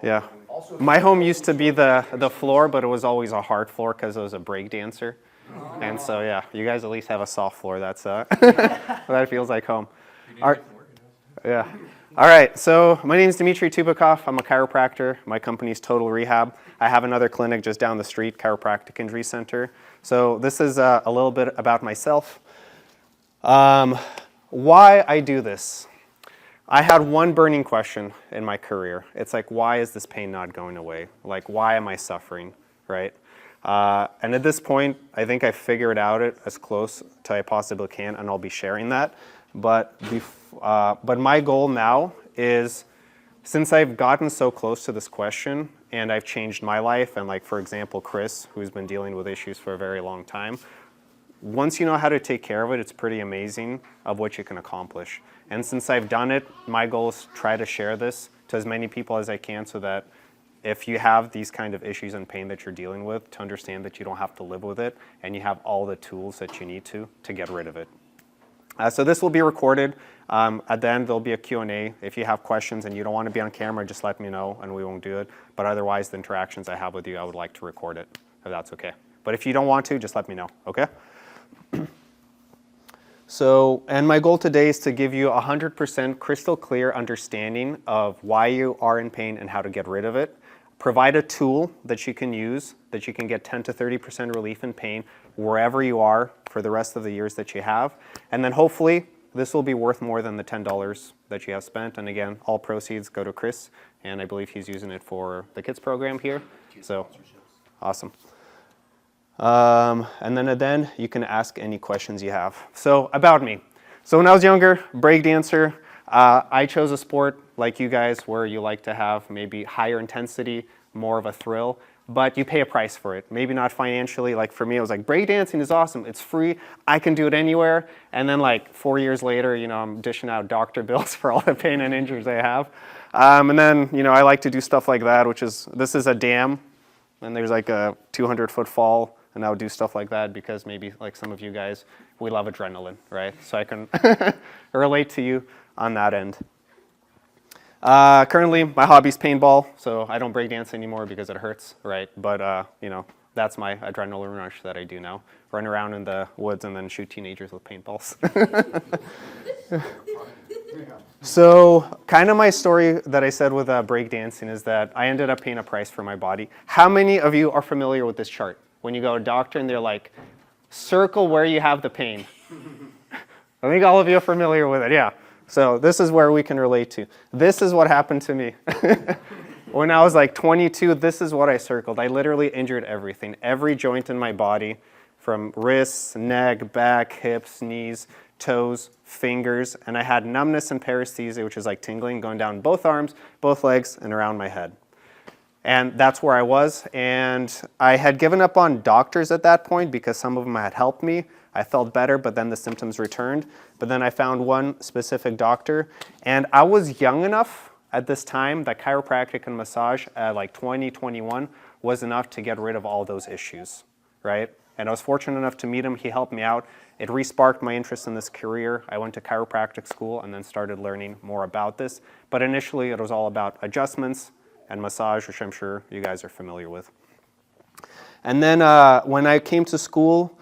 Yeah. My home used to be the floor, but it was always a hard floor because it was a break dancer. And so, yeah, you guys at least have a soft floor. That's that feels like home. Yeah. All right, so my name is Dmitry Tubakov. I'm a chiropractor. My company's Total Rehab. I have another clinic just down the street, Chiropractic Injury Center. So this is a little bit about myself. Why I do this. I had one burning question in my career. It's like, why is this pain not going away? Like, why am I suffering, right? And at this point, I think I figured out it as close to I possibly can, and I'll be sharing that. But my goal now is, since I've gotten so close to this question, and I've changed my life, and like, for example, Chris, who's been dealing with issues for a very long time, once you know how to take care of it, it's pretty amazing of what you can accomplish. And since I've done it, my goal is to try to share this to as many people as I can so that if you have these kind of issues and pain that you're dealing with, to understand that you don't have to live with it and you have all the tools that you need to get rid of it. So this will be recorded. At the end, there'll be a Q&A. If you have questions and you don't want to be on camera, just let me know and we won't do it. But otherwise, the interactions I have with you, I would like to record it, if that's okay. But if you don't want to, just let me know, okay? So, and my goal today is to give you 100% crystal clear understanding of why you are in pain and how to get rid of it. Provide a tool that you can use, that you can get 10 to 30% relief in pain wherever you are for the rest of the years that you have. And then hopefully this will be worth more than the $10 that you have spent. And again, all proceeds go to Chris, and I believe he's using it for the kids program here. So, awesome. And then you can ask any questions you have. So about me. So when I was younger, breakdancer, I chose a sport like you guys where you like to have maybe higher intensity, more of a thrill, but you pay a price for it. Maybe not financially. Like for me, it was like breakdancing is awesome. It's free. I can do it anywhere. And then like 4 years later, you know, I'm dishing out doctor bills for all the pain and injuries I have. And then, you know, I like to do stuff like that, which is, this is a dam and there's like a 200-foot fall. And I would do stuff like that because maybe like some of you guys, we love adrenaline, right? So I can relate to you on that end. Currently, my hobby is paintball, so I don't breakdance anymore because it hurts, right? But, you know, that's my adrenaline rush that I do now. Run around in the woods and then shoot teenagers with paintballs. So kind of my story that I said with breakdancing is that I ended up paying a price for my body. How many of you are familiar with this chart? When you go to a doctor and they're like, circle where you have the pain. I think all of you are familiar with it, yeah. So this is where we can relate to. This is what happened to me. When I was like 22, this is what I circled. I literally injured everything. Every joint in my body, from wrists, neck, back, hips, knees, toes, fingers, and I had numbness and paresthesia, which is like tingling, going down both arms, both legs, and around my head. And that's where I was, and I had given up on doctors at that point because some of them had helped me. I felt better, but then the symptoms returned. But then I found one specific doctor, and I was young enough at this time that chiropractic and massage at like 20, 21 was enough to get rid of all those issues, right? And I was fortunate enough to meet him. He helped me out. It re-sparked my interest in this career. I went to chiropractic school and then started learning more about this. But initially, it was all about adjustments and massage, which I'm sure you guys are familiar with. And then when I came to school,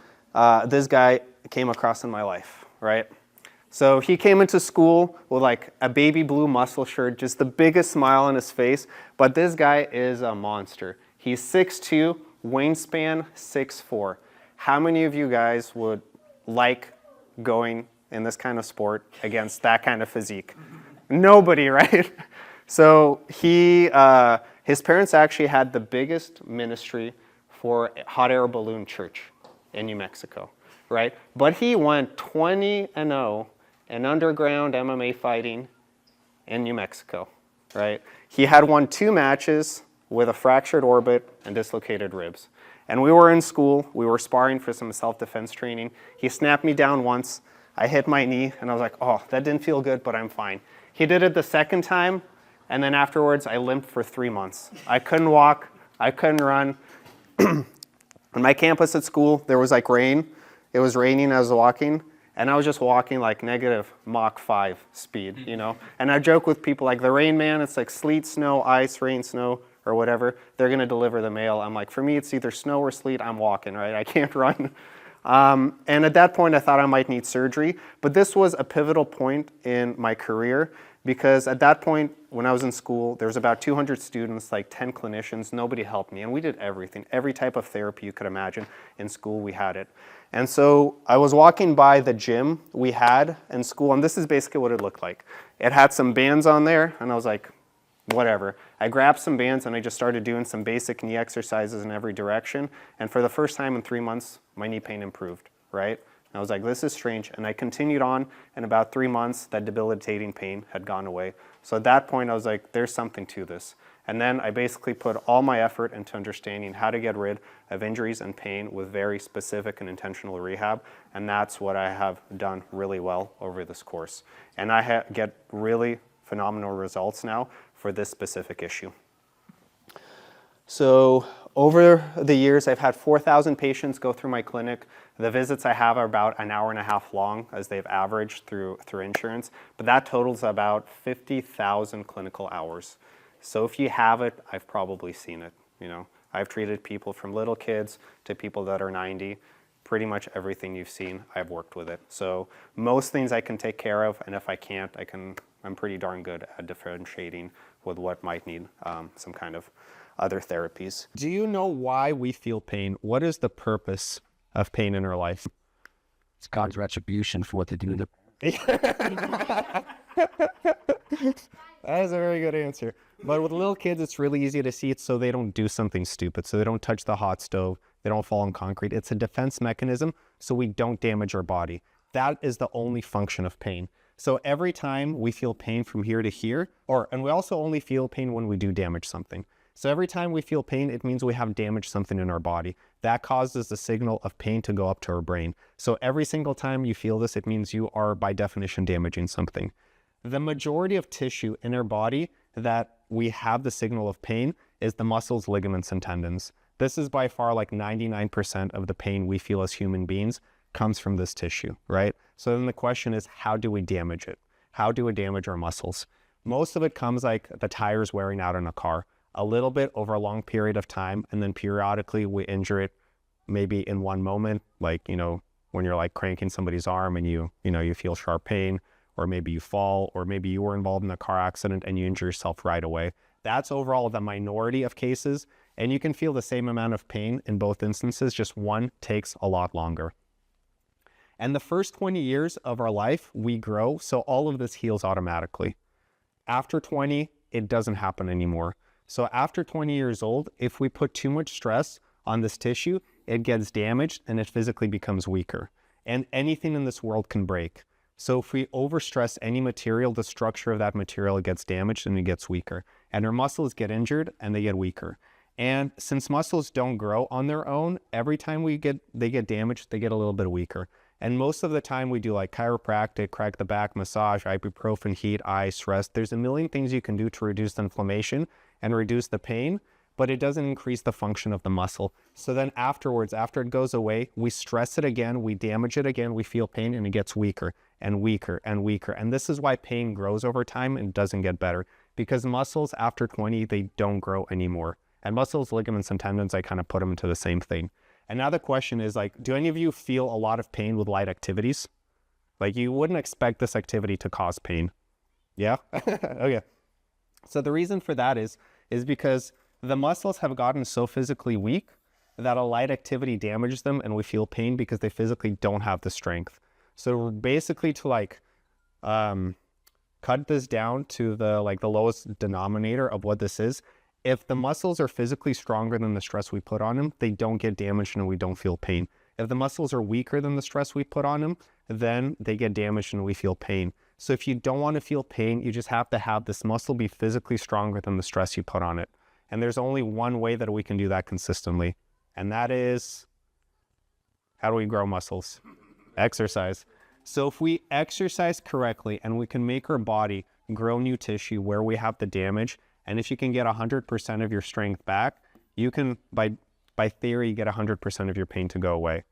this guy came across in my life, right? So he came into school with like a baby blue muscle shirt, just the biggest smile on his face, but this guy is a monster. He's 6'2", wingspan 6'4". How many of you guys would like going in this kind of sport against that kind of physique? Nobody, right? So his parents actually had the biggest ministry for hot air balloon church in New Mexico, right? But he went 20-0 in underground MMA fighting in New Mexico, right? He had won 2 matches with a fractured orbit and dislocated ribs. And we were in school, we were sparring for some self-defense training. He snapped me down once, I hit my knee, and I was like, oh, that didn't feel good, but I'm fine. He did it the second time, and then afterwards, I limped for 3 months. I couldn't walk, I couldn't run. On my campus at school, there was like rain. It was raining as I was walking, and I was just walking like negative Mach 5 speed, you know? And I joke with people like the Rain Man, it's like sleet, snow, ice, rain, snow, or whatever. They're gonna deliver the mail. I'm like, for me, it's either snow or sleet, I'm walking, right? I can't run. And at that point, I thought I might need surgery, but this was a pivotal point in my career because at that point, when I was in school, there was about 200 students, like 10 clinicians, nobody helped me, and we did everything. Every type of therapy you could imagine in school, we had it. And so I was walking by the gym we had in school, and this is basically what it looked like. It had some bands on there, and I was like, whatever. I grabbed some bands and I just started doing some basic knee exercises in every direction. And for the first time in 3 months, my knee pain improved, right? And I was like, this is strange. And I continued on, and about 3 months, that debilitating pain had gone away. So at that point, I was like, there's something to this. And then I basically put all my effort into understanding how to get rid of injuries and pain with very specific and intentional rehab. And that's what I have done really well over this course. And I get really phenomenal results now for this specific issue. So over the years, I've had 4,000 patients go through my clinic. The visits I have are about an hour and a half long, as they've averaged through insurance, but that totals about 50,000 clinical hours. So if you have it, I've probably seen it. You know, I've treated people from little kids to people that are 90. Pretty much everything you've seen, I've worked with it. So most things I can take care of, and if I can't, I'm pretty darn good at differentiating with what might need some kind of other therapies. Do you know why we feel pain? What is the purpose of pain in our life? It's God's retribution for what they do to That is a very good answer. But with little kids, it's really easy to see it so they don't do something stupid, so they don't touch the hot stove, they don't fall on concrete. It's a defense mechanism so we don't damage our body. That is the only function of pain. So every time we feel pain from here to here, and we also only feel pain when we do damage something. So every time we feel pain, it means we have damaged something in our body. That causes the signal of pain to go up to our brain. So every single time you feel this, it means you are by definition damaging something. The majority of tissue in our body that we have the signal of pain is the muscles, ligaments, and tendons. This is by far like 99% of the pain we feel as human beings comes from this tissue, right? So then the question is, how do we damage it? How do we damage our muscles? Most of it comes like the tires wearing out in a car, a little bit over a long period of time, and then periodically we injure it maybe in one moment, like, you know, when you're like cranking somebody's arm and you feel sharp pain, or maybe you fall, or maybe you were involved in a car accident and you injure yourself right away. That's overall the minority of cases, and you can feel the same amount of pain in both instances, just one takes a lot longer. And the first 20 years of our life, we grow, so all of this heals automatically. After 20, it doesn't happen anymore. So after 20 years old, if we put too much stress on this tissue, it gets damaged and it physically becomes weaker. And anything in this world can break. So if we overstress any material, the structure of that material gets damaged and it gets weaker. And our muscles get injured and they get weaker. And since muscles don't grow on their own, every time they get damaged, they get a little bit weaker. And most of the time we do like chiropractic, crack the back, massage, ibuprofen, heat, ice, rest. There's a million things you can do to reduce the inflammation and reduce the pain, but it doesn't increase the function of the muscle. So then afterwards, after it goes away, we stress it again, we damage it again, we feel pain, and it gets weaker and weaker and weaker. And this is why pain grows over time and doesn't get better, because muscles after 20, they don't grow anymore. And muscles, ligaments, and tendons, I kind of put them into the same thing. And now the question is, like, do any of you feel a lot of pain with light activities? Like, you wouldn't expect this activity to cause pain. Yeah? Okay. So the reason for that is because the muscles have gotten so physically weak that a light activity damages them and we feel pain because they physically don't have the strength. So basically to cut this down to the lowest denominator of what this is, if the muscles are physically stronger than the stress we put on them, they don't get damaged and we don't feel pain. If the muscles are weaker than the stress we put on them, then they get damaged and we feel pain. So if you don't want to feel pain, you just have to have this muscle be physically stronger than the stress you put on it. And there's only one way that we can do that consistently. And that is, how do we grow muscles? Exercise. So if we exercise correctly and we can make our body grow new tissue where we have the damage, and if you can get 100% of your strength back, you can, by theory, get 100% of your pain to go away,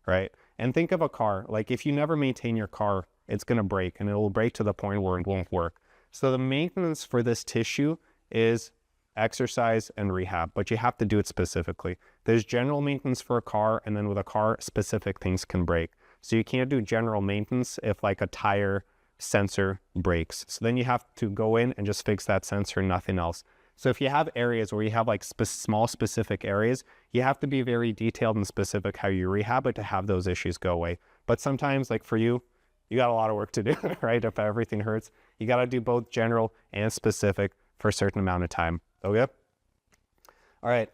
right? And think of a car. Like if you never maintain your car, it's going to break, and it will break to the point where it won't work. So the maintenance for this tissue is exercise and rehab, but you have to do it specifically. There's general maintenance for a car, and then with a car, specific things can break. So you can't do general maintenance if like a tire sensor breaks. So then you have to go in and just fix that sensor, nothing else. So if you have areas where you have like small specific areas, you have to be very detailed and specific how you rehab it to have those issues go away. But sometimes, like for you, you got a lot of work to do, right? If everything hurts, you got to do both general and specific for a certain amount of time. Okay? All right.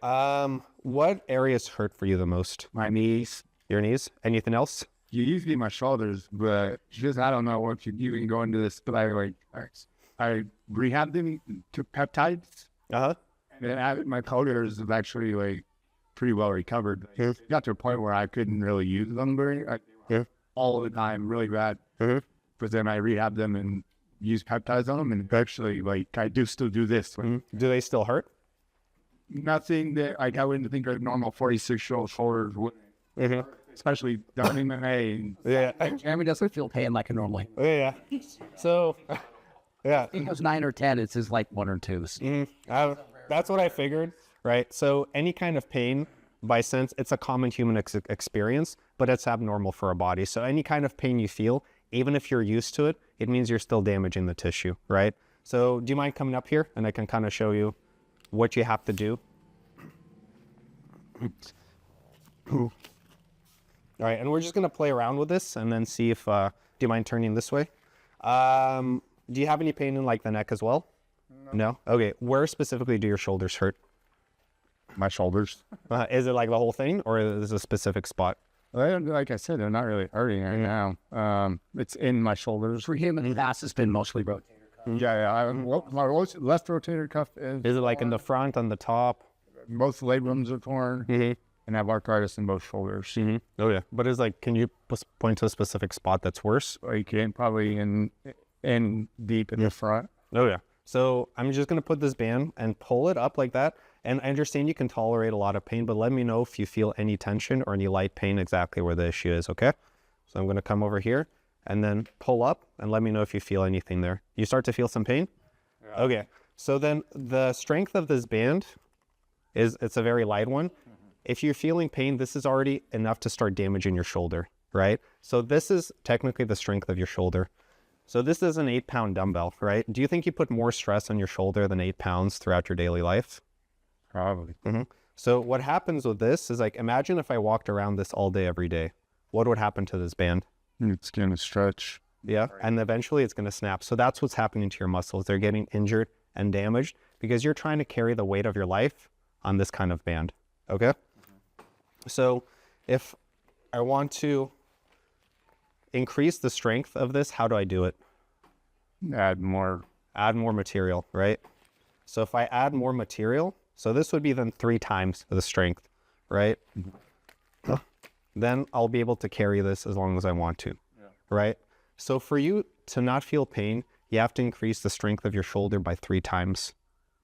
What areas hurt for you the most? My knees. Your knees? Anything else? Usually my shoulders, but just I don't know what you even go into this, but I rehabbed them to peptides, Uh-huh. and then my shoulders is actually like pretty well recovered. Yeah. It got to a point where I couldn't really use them all the time, really bad. Mhm. But then I rehabbed them and used peptides on them, and actually like I do still do this. Do they still hurt? Nothing that I wouldn't think a normal 46-year-old shoulders would, especially down in the hay. Yeah. Jeremy doesn't feel pain like a normal. Yeah. So, yeah. He goes 9 or 10. It's his like 1 or 2s. That's what I figured, right? So any kind of pain, by sense, it's a common human experience, but it's abnormal for a body. So any kind of pain you feel, even if you're used to it, it means you're still damaging the tissue, right? So do you mind coming up here and I can kind of show you what you have to do? All right, and we're just gonna play around with this and then see if, do you mind turning this way? Do you have any pain in like the neck as well? No? Okay, where specifically do your shoulders hurt? My shoulders. Is it like the whole thing or is it a specific spot? Like I said, they're not really hurting right now. It's in my shoulders. For him, the past has been mostly rotator cuff. My left rotator cuff Is it like in the front, on the top? both labrums are torn, and I have arthritis in both shoulders. Oh yeah. But is like, can you point to a specific spot that's worse? Like probably in deep in the front. Oh yeah. So I'm just gonna put this band and pull it up like that. And I understand you can tolerate a lot of pain, but let me know if you feel any tension or any light pain exactly where the issue is, okay? So I'm gonna come over here and then pull up and let me know if you feel anything there. You start to feel some pain? Yeah. Okay. So then the strength of this band it's a very light one. If you're feeling pain, this is already enough to start damaging your shoulder, right? So this is technically the strength of your shoulder. So this is an 8-pound dumbbell, right? Do you think you put more stress on your shoulder than 8 pounds throughout your daily life? Probably. So what happens with this is like, imagine if I walked around this all day, every day. What would happen to this band? It's gonna stretch. Yeah, and eventually it's gonna snap. So that's what's happening to your muscles. They're getting injured and damaged because you're trying to carry the weight of your life on this kind of band, okay? So if I want to increase the strength of this, how do I do it? Add more material, right? So if I add more material, so this would be then 3 times the strength, right? Then I'll be able to carry this as long as I want to, right? So for you to not feel pain, you have to increase the strength of your shoulder by 3 times,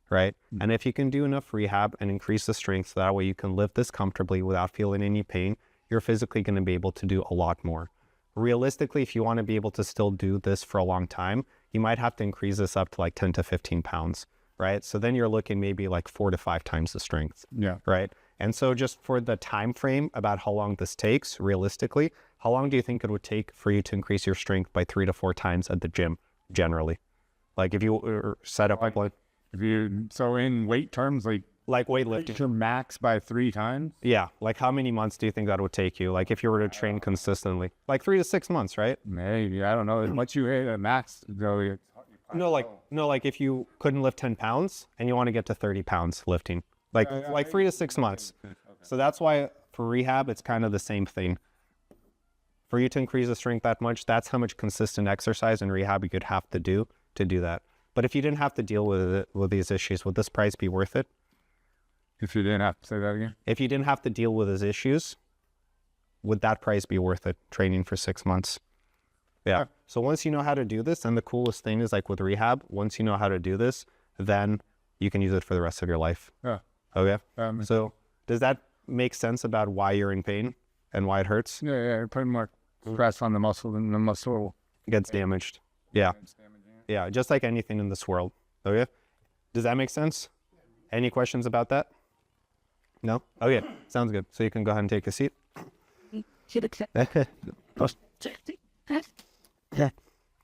right? And if you can do enough rehab and increase the strength so that way you can lift this comfortably without feeling any pain, you're physically going to be able to do a lot more. Realistically, if you want to be able to still do this for a long time, you might have to increase this up to like 10 to 15 pounds, right? So then you're looking maybe like 4 to 5 times the strength, right? And so just for the time frame about how long this takes, realistically, how long do you think it would take for you to increase your strength by 3 to 4 times at the gym, generally? Like if you set up like so in weight terms, like weightlifting. your max by 3 times. Yeah, like how many months do you think that would take you? Like if you were to train consistently, like 3 to 6 months, right? Maybe, I don't know. Once you hit a max, though, No, like if you couldn't lift 10 pounds and you want to get to 30 pounds lifting, like 3 to 6 months. So that's why for rehab, it's kind of the same thing. For you to increase the strength that much, that's how much consistent exercise and rehab you could have to do that. But if you didn't have to deal with these issues, would this price be worth it? if you didn't have to say that again. If you didn't have to deal with his issues, would that price be worth it, training for 6 months? Yeah. So once you know how to do this, and the coolest thing is like with rehab, once you know how to do this, then you can use it for the rest of your life. Yeah. Okay. Um, So does that make sense about why you're in pain and why it hurts? Yeah, putting more stress on the muscle than the muscle Gets damaged. Yeah. Yeah, just like anything in this world. Okay? Does that make sense? Any questions about that? No? Okay, sounds good. So you can go ahead and take a seat.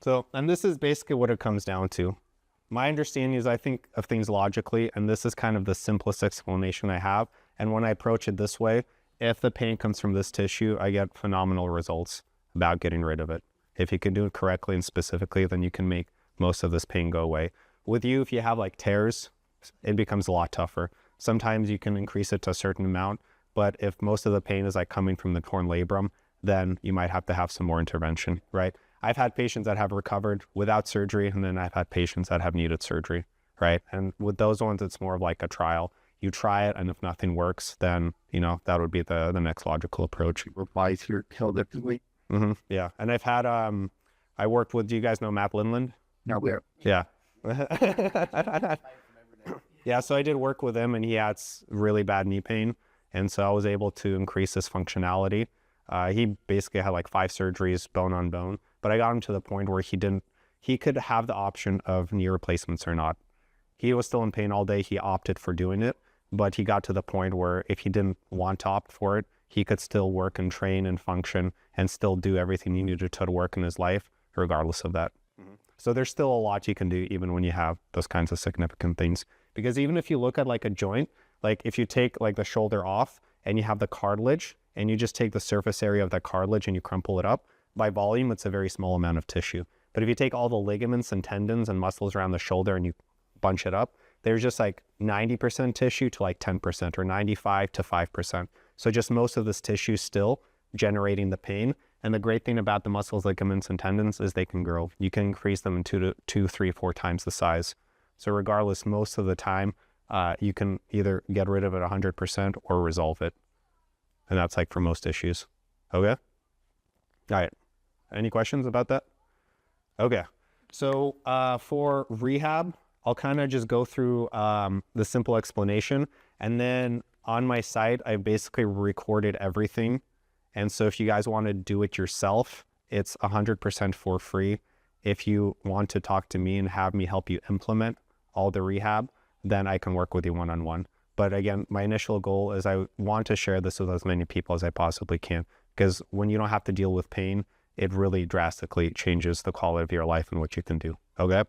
So, and this is basically what it comes down to. My understanding is I think of things logically, and this is kind of the simplest explanation I have. And when I approach it this way, if the pain comes from this tissue, I get phenomenal results about getting rid of it. If you can do it correctly and specifically, then you can make most of this pain go away. With you, if you have like tears, it becomes a lot tougher. Sometimes you can increase it to a certain amount, but if most of the pain is like coming from the torn labrum, then you might have to have some more intervention, right? I've had patients that have recovered without surgery, and then I've had patients that have needed surgery, right? And with those ones, it's more of like a trial. You try it, and if nothing works, then, you know, that would be the next logical approach. replies here killed it. Yeah, and I've had, I worked with, do you guys know Matt Lindland? No, we're Yeah. Yeah, so I did work with him, and he had really bad knee pain, and so I was able to increase his functionality. He basically had like 5 surgeries, bone on bone, but I got him to the point where he could have the option of knee replacements or not. He was still in pain all day. He opted for doing it, but he got to the point where if he didn't want to opt for it, he could still work and train and function and still do everything he needed to work in his life, regardless of that. So there's still a lot you can do even when you have those kinds of significant things. Because even if you look at like a joint, like if you take like the shoulder off and you have the cartilage and you just take the surface area of that cartilage and you crumple it up, by volume, it's a very small amount of tissue. But if you take all the ligaments and tendons and muscles around the shoulder and you bunch it up, there's just like 90% tissue to like 10% or 95 to 5%. So just most of this tissue still generating the pain. And the great thing about the muscles, ligaments, and tendons is they can grow. You can increase them in 2, 3, 4 times the size. So regardless, most of the time, you can either get rid of it 100% or resolve it. And that's like for most issues. Okay? All right. Any questions about that? Okay. So for rehab, I'll kind of just go through the simple explanation. And then on my site, I basically recorded everything. And so if you guys want to do it yourself, it's 100% for free. If you want to talk to me and have me help you implement all the rehab, then I can work with you one-on-one. But again, my initial goal is I want to share this with as many people as I possibly can, because when you don't have to deal with pain, it really drastically changes the quality of your life and what you can do, okay?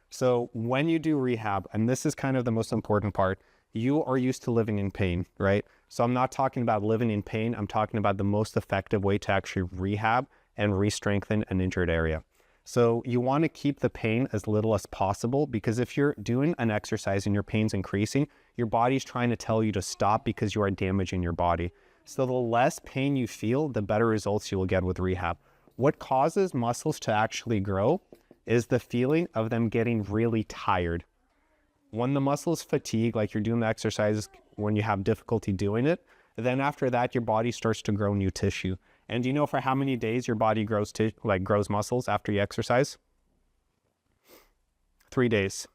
So when you do rehab, and this is kind of the most important part, you are used to living in pain, right? So I'm not talking about living in pain. I'm talking about the most effective way to actually rehab and re-strengthen an injured area. So you want to keep the pain as little as possible, because if you're doing an exercise and your pain's increasing, your body's trying to tell you to stop because you are damaging your body. So the less pain you feel, the better results you will get with rehab. What causes muscles to actually grow is the feeling of them getting really tired. When the muscles fatigue, like you're doing the exercises when you have difficulty doing it, then after that, your body starts to grow new tissue. And do you know for how many days your body grows muscles after you exercise? 3 days.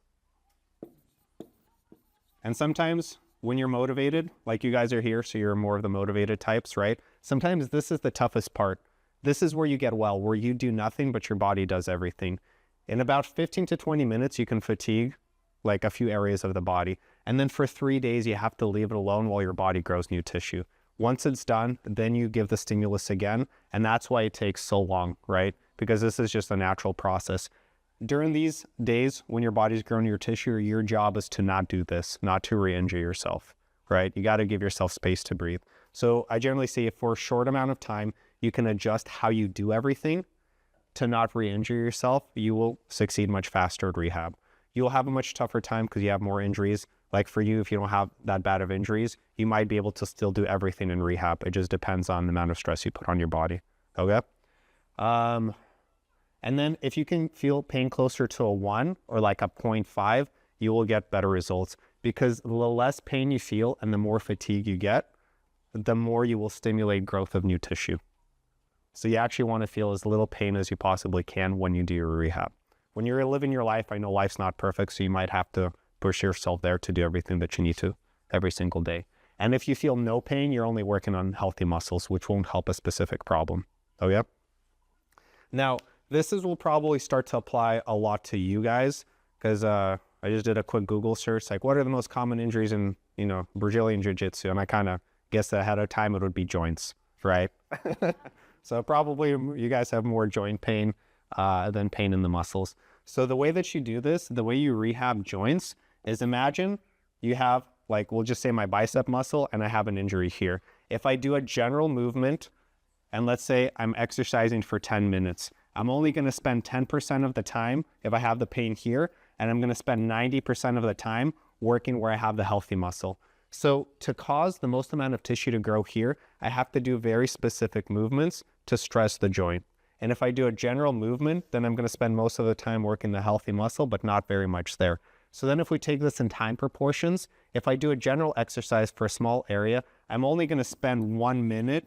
And sometimes when you're motivated, like you guys are here, so you're more of the motivated types, right? Sometimes this is the toughest part. This is where you get well, where you do nothing, but your body does everything. In about 15 to 20 minutes, you can fatigue like a few areas of the body. And then for 3 days, you have to leave it alone while your body grows new tissue. Once it's done, then you give the stimulus again. And that's why it takes so long, right? Because this is just a natural process. During these days, when your body's growing your tissue, your job is to not do this, not to re-injure yourself, right? You got to give yourself space to breathe. So I generally say for a short amount of time, you can adjust how you do everything to not re-injure yourself. You will succeed much faster at rehab. You'll have a much tougher time because you have more injuries. Like for you, if you don't have that bad of injuries, you might be able to still do everything in rehab. It just depends on the amount of stress you put on your body, okay? And then if you can feel pain closer to a 1 or like a 0.5, you will get better results, because the less pain you feel and the more fatigue you get, the more you will stimulate growth of new tissue. So you actually want to feel as little pain as you possibly can when you do your rehab. When you're living your life, I know life's not perfect, so you might have to push yourself there to do everything that you need to every single day. And if you feel no pain, you're only working on healthy muscles, which won't help a specific problem. Oh, yeah? Now, will probably start to apply a lot to you guys, because I just did a quick Google search, like what are the most common injuries in, Brazilian Jiu-Jitsu? And I kind of guessed ahead of time it would be joints, right? So probably you guys have more joint pain than pain in the muscles. So the way that you do this, the way you rehab joints is, imagine you have, like, we'll just say my bicep muscle and I have an injury here. If I do a general movement, and let's say I'm exercising for 10 minutes, I'm only going to spend 10% of the time if I have the pain here, and I'm going to spend 90% of the time working where I have the healthy muscle. So to cause the most amount of tissue to grow here, I have to do very specific movements to stress the joint. And if I do a general movement, then I'm going to spend most of the time working the healthy muscle, but not very much there. So then if we take this in time proportions, if I do a general exercise for a small area, I'm only going to spend 1 minute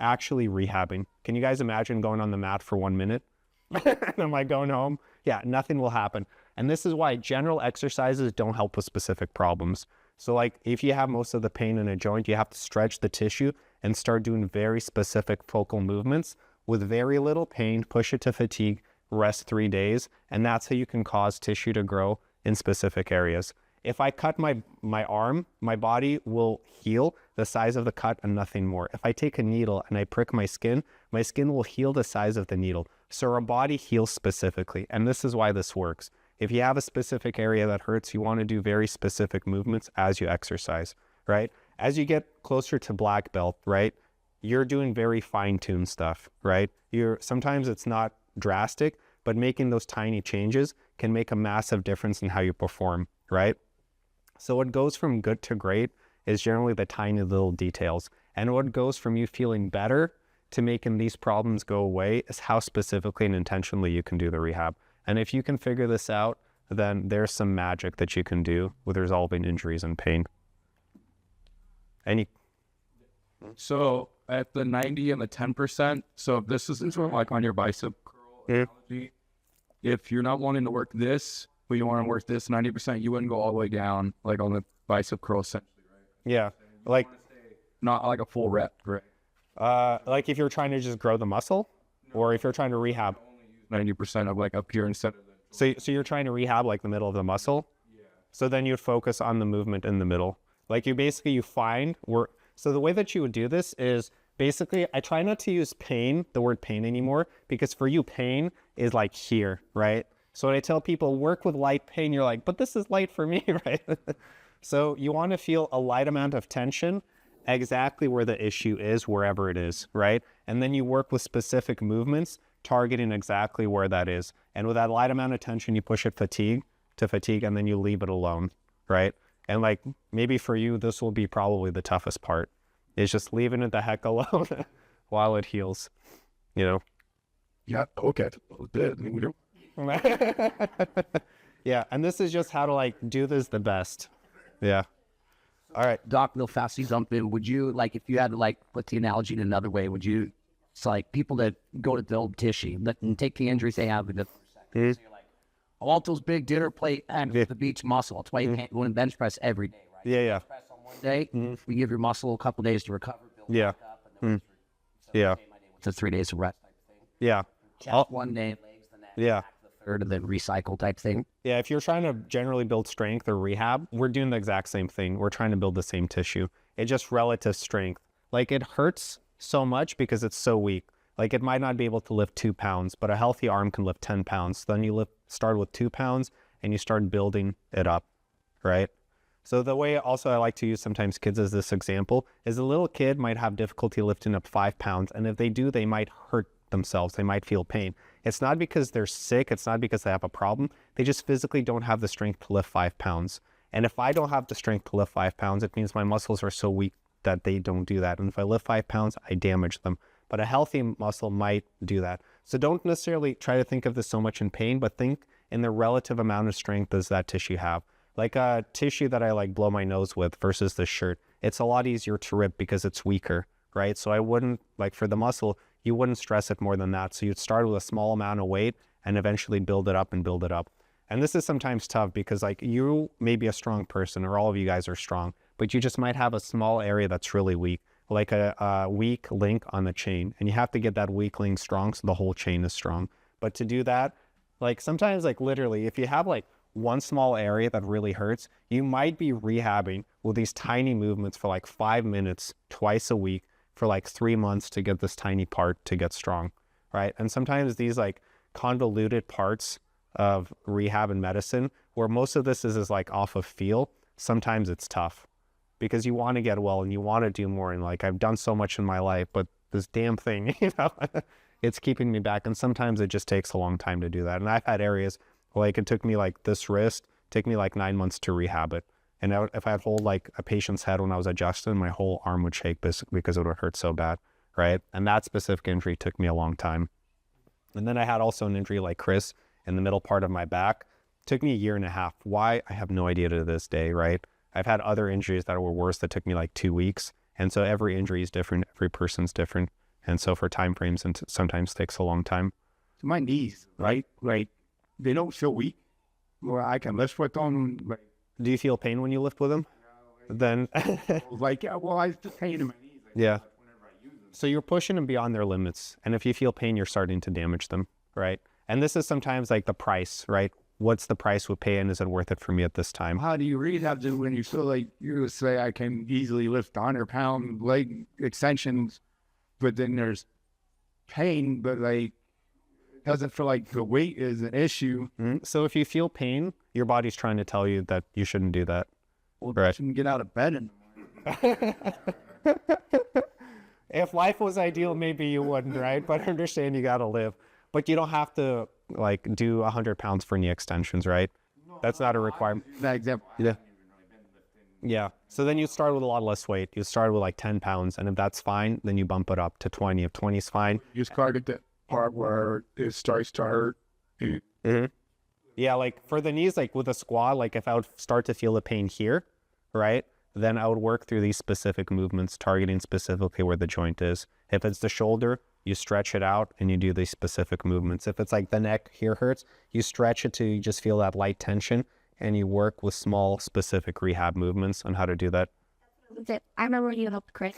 actually rehabbing. Can you guys imagine going on the mat for 1 minute? And I'm like going home? Yeah, nothing will happen. And this is why general exercises don't help with specific problems. So like if you have most of the pain in a joint, you have to stretch the tissue and start doing very specific focal movements with very little pain, push it to fatigue, rest 3 days, and that's how you can cause tissue to grow in specific areas. If I cut my arm, my body will heal the size of the cut and nothing more. If I take a needle and I prick my skin will heal the size of the needle. So our body heals specifically, and this is why this works. If you have a specific area that hurts, you want to do very specific movements as you exercise, right? As you get closer to black belt, right, you're doing very fine-tuned stuff, right? Sometimes it's not drastic, but making those tiny changes can make a massive difference in how you perform, right? So what goes from good to great is generally the tiny little details. And what goes from you feeling better to making these problems go away is how specifically and intentionally you can do the rehab. And if you can figure this out, then there's some magic that you can do with resolving injuries and pain. So at the 90 and the 10%, so if this isn't sort of like on your bicep curl analogy, if you're not wanting to work this, but you want to work this 90%, you wouldn't go all the way down, like on the bicep curl essentially, right? Yeah, like not like a full rep, right? Like if you're trying to just grow the muscle, or if you're trying to rehab. 90% of like up here instead of the... So you're trying to rehab like the middle of the muscle? Yeah. So then you'd focus on the movement in the middle. Like you find where... So the way that you would do this is basically, I try not to use the word pain anymore, because for you, pain is like here, right? So when I tell people work with light pain, you're like, but this is light for me, right? So you want to feel a light amount of tension exactly where the issue is, wherever it is, right? And then you work with specific movements, targeting exactly where that is. And with that light amount of tension, you push it to fatigue, and then you leave it alone, right? And like, maybe for you, this will be probably the toughest part, is just leaving it the heck alone while it heals, Yeah, okay. Yeah, and this is just how to like do this the best. Yeah. All right. Doc, real fast, you jump in. Would you, like, if you had to, like, put the analogy in another way, it's like people that go to build tissue, and take the injuries they have, so you're like, I want those big dinner plate and the beach muscle. That's why you can't go in bench press every day, right? Yeah, yeah. Bench press on one day, we give your muscle a couple days to recover, build back up, and then Yeah. to 3 days of rest type of thing. Yeah. Chest one day, legs the next, Yeah. back to the third, and then recycle type thing. Yeah, if you're trying to generally build strength or rehab, we're doing the exact same thing. We're trying to build the same tissue. It's just relative strength. Like, it hurts so much because it's so weak. Like, it might not be able to lift 2 pounds, but a healthy arm can lift 10 pounds. Then you start with 2 pounds and you start building it up, right? So the way also I like to use sometimes kids as this example is a little kid might have difficulty lifting up 5 pounds. And if they do, they might hurt themselves. They might feel pain. It's not because they're sick. It's not because they have a problem. They just physically don't have the strength to lift 5 pounds. And if I don't have the strength to lift 5 pounds, it means my muscles are so weak that they don't do that. And if I lift 5 pounds, I damage them. But a healthy muscle might do that. So don't necessarily try to think of this so much in pain, but think in the relative amount of strength does that tissue have. Like a tissue that I like blow my nose with versus the shirt, it's a lot easier to rip because it's weaker, right? So I wouldn't, like for the muscle, you wouldn't stress it more than that. So you'd start with a small amount of weight and eventually build it up and build it up. And this is sometimes tough because like you may be a strong person, or all of you guys are strong, but you just might have a small area that's really weak, like a weak link on the chain. And you have to get that weak link strong so the whole chain is strong. But to do that, like sometimes like literally, if you have like one small area that really hurts, you might be rehabbing with these tiny movements for like 5 minutes twice a week for like 3 months to get this tiny part to get strong, right? And sometimes these like convoluted parts of rehab and medicine, where most of this is like off of feel, sometimes it's tough because you want to get well and you want to do more. And like, I've done so much in my life, but this damn thing, you know, it's keeping me back. And sometimes it just takes a long time to do that. And I've had areas like it took me like this wrist, take me like 9 months to rehab it. And if I'd hold like a patient's head when I was adjusting, my whole arm would shake because it would hurt so bad, right? And that specific injury took me a long time. And then I had also an injury like Chris in the middle part of my back. Took me 1.5 years. Why? I have no idea to this day, right? I've had other injuries that were worse that took me like 2 weeks. And so every injury is different. Every person's different. And so for time frames, and sometimes takes a long time. My knees, right? Like, they don't feel weak. Or I can lift with them. Like, Do you feel pain when you lift with them? Then, like, yeah, well, I just pain in my knees. Like, yeah. whenever I use them. So you're pushing them beyond their limits. And if you feel pain, you're starting to damage them, right? And this is sometimes like the price, right? What's the price we pay and is it worth it for me at this time? How do you rehab to when you feel like you say I can easily lift 100-pound leg extensions, but then there's pain, but like it doesn't feel like the weight is an issue. So if you feel pain, your body's trying to tell you that you shouldn't do that. Well, Right. I shouldn't get out of bed in the morning. If life was ideal, maybe you wouldn't, right? But understand you got to live. But you don't have to like do 100 pounds for knee extensions, right? That's not a requirement. That example. Yeah. Yeah. So then you start with a lot less weight. You start with like 10 pounds. And if that's fine, then you bump it up to 20. If 20 is fine. You just target that part where it starts to hurt. Yeah. Like for the knees, like with a squat, like if I would start to feel the pain here, right? Then I would work through these specific movements, targeting specifically where the joint is. If it's the shoulder, you stretch it out and you do these specific movements. If it's like the neck here hurts, you stretch it till you just feel that light tension and you work with small specific rehab movements on how to do that. I remember when you helped Chris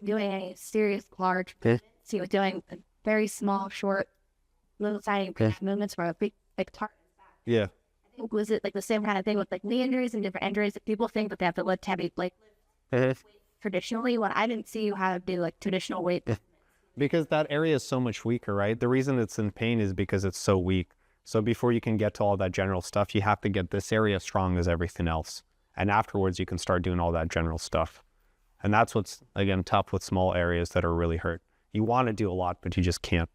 doing a serious large movement. So he was doing very small, short, little tiny movements for a big target. Yeah. Was it like the same kind of thing with like knee injuries and different injuries that people think that they have to lift heavy like traditionally? When I didn't see you how to do like traditional weight. Because that area is so much weaker, right? The reason it's in pain is because it's so weak. So before you can get to all that general stuff, you have to get this area strong as everything else. And afterwards, you can start doing all that general stuff. And that's what's, again, tough with small areas that are really hurt. You want to do a lot, but you just can't.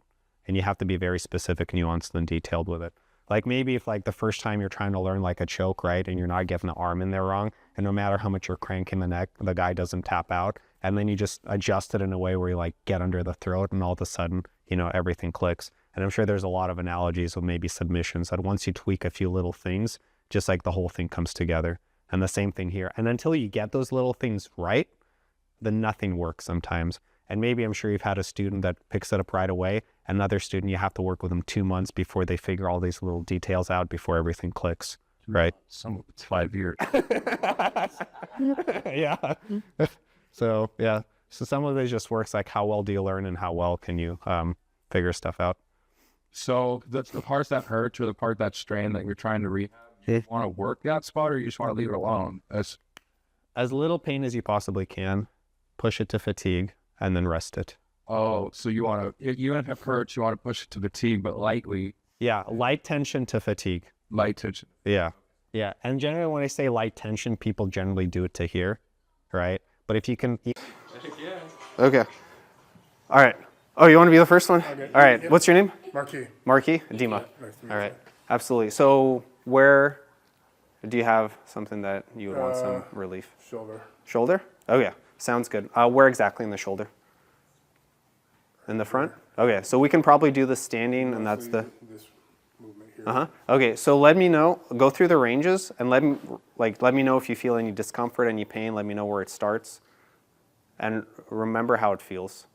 And you have to be very specific, nuanced, and detailed with it. Like maybe if like the first time you're trying to learn like a choke, right? And you're not getting the arm in there wrong. And no matter how much you're cranking the neck, the guy doesn't tap out. And then you just adjust it in a way where you like get under the throat and all of a sudden, you know, everything clicks. And I'm sure there's a lot of analogies with maybe submissions that once you tweak a few little things, just like the whole thing comes together. And the same thing here. And until you get those little things right, then nothing works sometimes. And maybe I'm sure you've had a student that picks it up right away. Another student, you have to work with them 2 months before they figure all these little details out before everything clicks, right? Some of it's 5 years. Yeah. So, yeah. So some of it just works like how well do you learn and how well can you figure stuff out? So the parts that hurt or the part that's strained that you're trying to rehab, you want to work that spot or you just want to leave it alone? As little pain as you possibly can, push it to fatigue, and then rest it. Oh, so you want to, even if it hurts, you want to push it to fatigue, but lightly, Yeah, light tension to fatigue. light tension. Yeah. Yeah. And generally when I say light tension, people generally do it to here, right? But if you can... Okay. All right. Oh, you want to be the first one? Okay. All right. What's your name? Marquis. Marquis? Dima. Nice to meet All right. Absolutely. So where do you have something that you would want some relief? Shoulder. Shoulder? Oh, yeah. Sounds good. Where exactly in the shoulder? In the front? Okay. So we can probably do the standing, and that's the... This movement here. Uh-huh. Okay. So let me know. Go through the ranges, and let me know if you feel any discomfort, any pain. Let me know where it starts. And remember how it feels.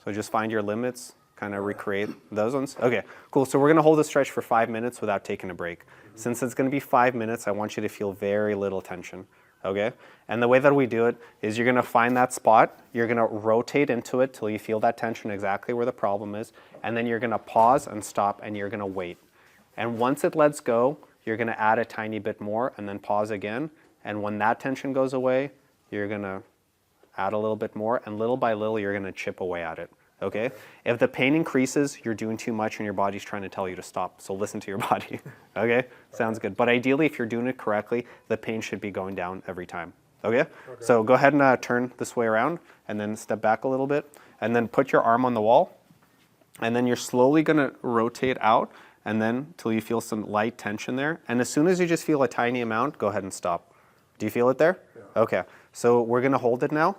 So just find your limits, kind of recreate those ones? Okay, cool. So we're going to hold the stretch for 5 minutes without taking a break. Since it's going to be 5 minutes, I want you to feel very little tension. Okay? And the way that we do it is you're going to find that spot, you're going to rotate into it till you feel that tension exactly where the problem is, and then you're going to pause and stop and you're going to wait. And once it lets go, you're going to add a tiny bit more and then pause again. And when that tension goes away, you're going to add a little bit more, and little by little, you're going to chip away at it. Okay? If the pain increases, you're doing too much and your body's trying to tell you to stop. So listen to your body. Okay? Sounds good. But ideally, if you're doing it correctly, the pain should be going down every time. Okay? So go ahead and turn this way around and then step back a little bit and then put your arm on the wall. And then you're slowly going to rotate out and then till you feel some light tension there. And as soon as you just feel a tiny amount, go ahead and stop. Do you feel it there? Yeah. Okay. So we're going to hold it now.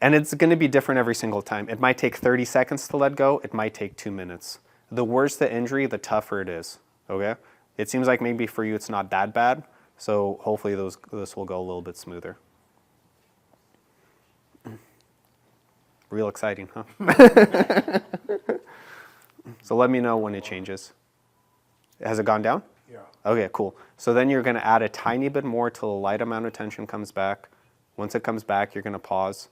And it's going to be different every single time. It might take 30 seconds to let go. It might take 2 minutes. The worse the injury, the tougher it is. Okay? It seems like maybe for you it's not that bad. So hopefully this will go a little bit smoother. Real exciting, huh? So let me know when it changes. Has it gone down? Yeah. Okay, cool. So then you're going to add a tiny bit more till a light amount of tension comes back. Once it comes back, you're going to pause,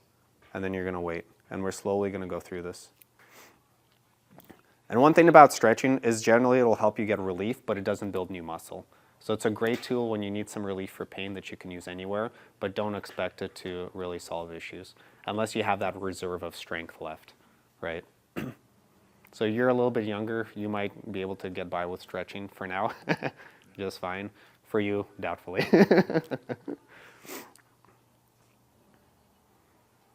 and then you're going to wait. And we're slowly going to go through this. And one thing about stretching is generally it'll help you get relief, but it doesn't build new muscle. So it's a great tool when you need some relief for pain that you can use anywhere, but don't expect it to really solve issues, unless you have that reserve of strength left, right? So you're a little bit younger, you might be able to get by with stretching for now, just fine. For you, doubtfully.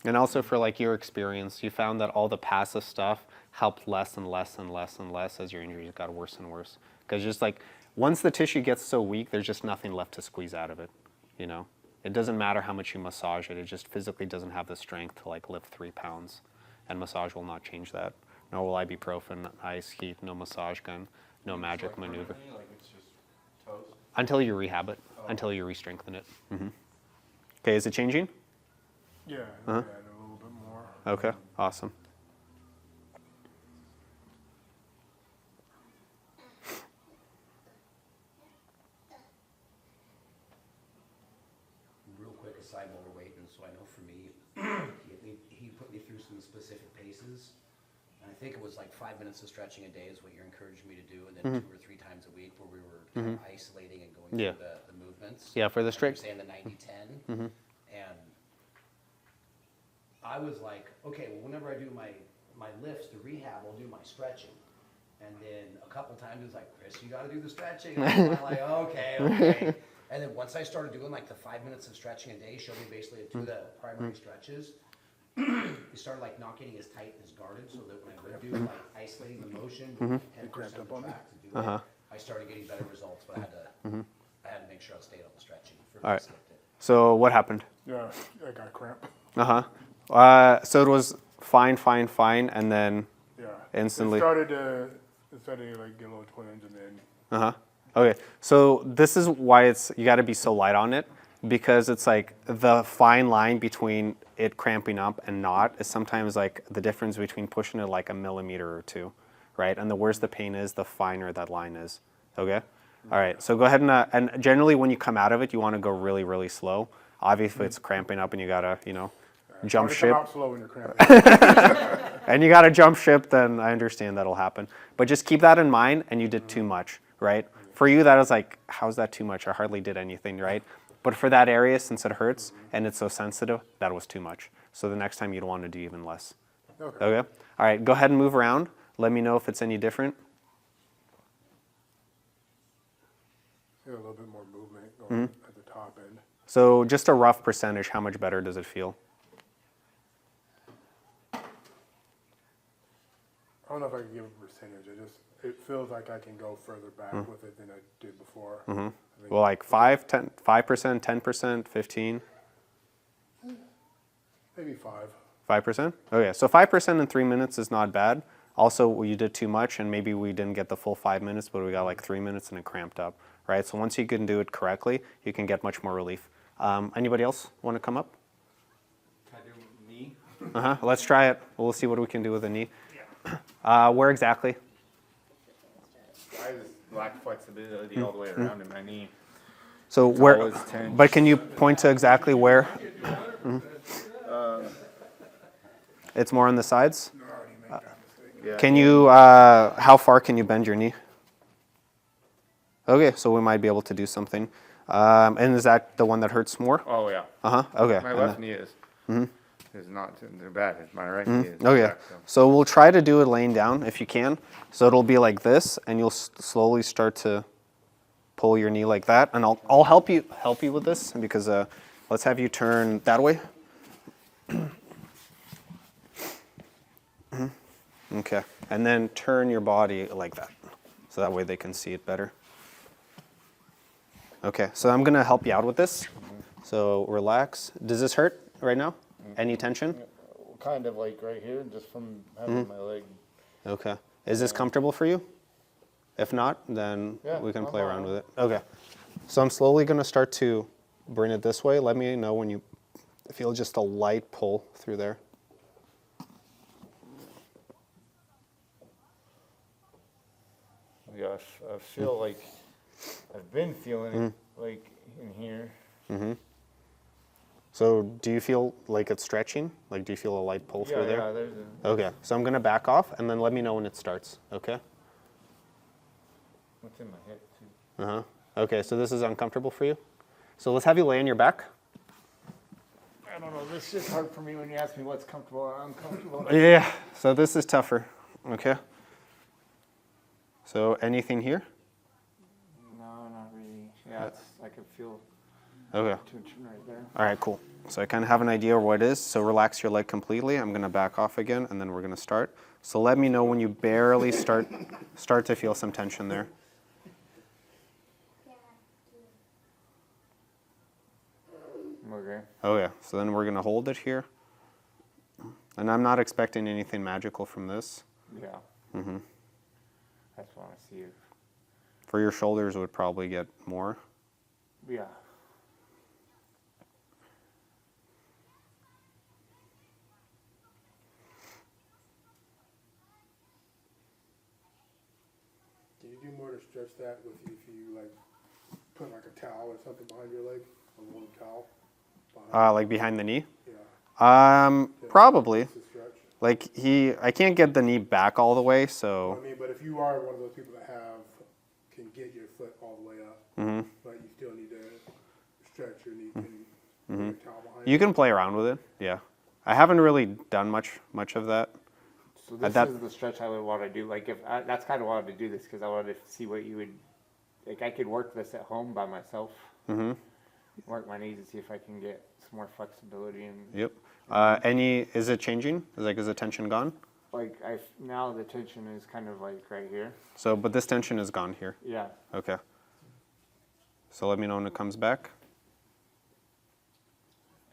And also for like your experience, you found that all the passive stuff helped less and less and less and less as your injuries got worse and worse. Because just like, once the tissue gets so weak, there's just nothing left to squeeze out of it, you know? It doesn't matter how much you massage it, it just physically doesn't have the strength to like lift 3 pounds. And massage will not change that. No will ibuprofen, ice, heat, no massage gun, no magic maneuver. Like it's just toast. Until you rehab it, until you re-strengthen it. Okay, is it changing? Yeah, yeah, a little bit more. Okay, awesome. Real quick aside while we're waiting, so I know for me, he put me through some specific paces. And I think it was like 5 minutes of stretching a day is what you're encouraging me to do, and then 2 or 3 times a week where we were kind of isolating and going through the movements. Yeah, for the Like you're strict. saying the 90-10. And I was like, okay, well, whenever I do my lifts, the rehab, I'll do my stretching. And then a couple times it was like, Chris, you got to do the stretching. And I'm like, okay. And then once I started doing like the 5 minutes of stretching a day, showed me basically to do the primary stretches. He started like not getting as tight and as guarded, so that when I would do like isolating the motion, 10% of the track to do it, I started getting better results. But I had to make sure I stayed on the stretching. All right. So what happened? Yeah, I got a cramp. So it was fine, and then Yeah. instantly. It started to like get a little twinge and then. Okay, so this is why you got to be so light on it, because it's like the fine line between it cramping up and not is sometimes like the difference between pushing it like a millimeter or 2, right? And the worse the pain is, the finer that line is. Okay. All right. So go ahead and generally when you come out of it, you want to go really, really slow. Obviously, if it's cramping up and you gotta, jump ship. Come out slow when you're cramping. And you got to jump ship, then I understand that'll happen. But just keep that in mind, and you did too much, right? For you, that is like, how's that too much? I hardly did anything, right? But for that area, since it hurts and it's so sensitive, that was too much. So the next time you'd want to do even less. Okay? All right, go ahead and move around. Let me know if it's any different. Yeah, a little bit more movement going at the top end. So just a rough percentage, how much better does it feel? I don't know if I can give a percentage. It feels like I can go further back with it than I did before. I think Well, like 5%, 10%, 15? maybe 5. 5%? Okay, so 5% in 3 minutes is not bad. Also, you did too much, and maybe we didn't get the full 5 minutes, but we got like 3 minutes and it cramped up, right? So once you can do it correctly, you can get much more relief. Anybody else want to come up? Can I do knee? Let's try it. We'll see what we can do with the knee. Where exactly? I just lack flexibility all the way around in my knee. So It's where? always tense. But can you point to exactly where? It's more on the sides. Yeah. Can you? How far can you bend your knee? Okay, so we might be able to do something. And is that the one that hurts more? Oh yeah. Okay. My and left then- knee is not too bad. My right knee is. Okay. back, so. So we'll try to do it laying down if you can. So it'll be like this, and you'll slowly start to pull your knee like that. And I'll help you with this because let's have you turn that way. Okay. And then turn your body like that, so that way they can see it better. Okay. So I'm gonna help you out with this. So relax. Does this hurt right now? Any tension? Kind of like right here, just from having my leg. Okay. Is this comfortable for you? If not, then Yeah, we can I'm play around alright. with it. Okay. So I'm slowly going to start to bring it this way. Let me know when you feel just a light pull through there. Yeah, I feel like I've been feeling it like in here. So do you feel like it's stretching? Like, do you feel a light pull through there? Yeah, there's a. Okay. So I'm going to back off and then let me know when it starts. Okay? What's in my head too? Uh-huh. Okay. So this is uncomfortable for you? So let's have you lay on your back. I don't know. This is hard for me when you ask me what's comfortable or uncomfortable. Yeah. So this is tougher. Okay. So anything here? No, not really. Yeah, it's I can feel Okay. tension right there. All right, cool. So I kind of have an idea of what it is. So relax your leg completely. I'm going to back off again, and then we're going to start. So let me know when you barely start to feel some tension there. Okay. Okay, so then we're going to hold it here. And I'm not expecting anything magical from this. Yeah. Mhm. I just want to see if. For your shoulders, it would probably get more. Yeah. Can you do more to stretch that with if you like put like a towel or something behind your leg, a warm towel? Like behind the knee? Yeah, Probably. to stretch. Like I can't get the knee back all the way, so. I mean, but if you are one of those people that can get your foot all the way up, but you still need to stretch your knee, can you put a towel behind You can play around with it, yeah. I haven't really done much of that. So this that- is the stretch I would want to do. Like if that's kind of wanted to do this because I wanted to see what you would. Like I could work this at home by myself. Work my knees and see if I can get some more flexibility and. Yep. Is it changing? Is the tension gone? Like now the tension is kind of like right here. So, but this tension is gone here. Yeah. Okay. So let me know when it comes back.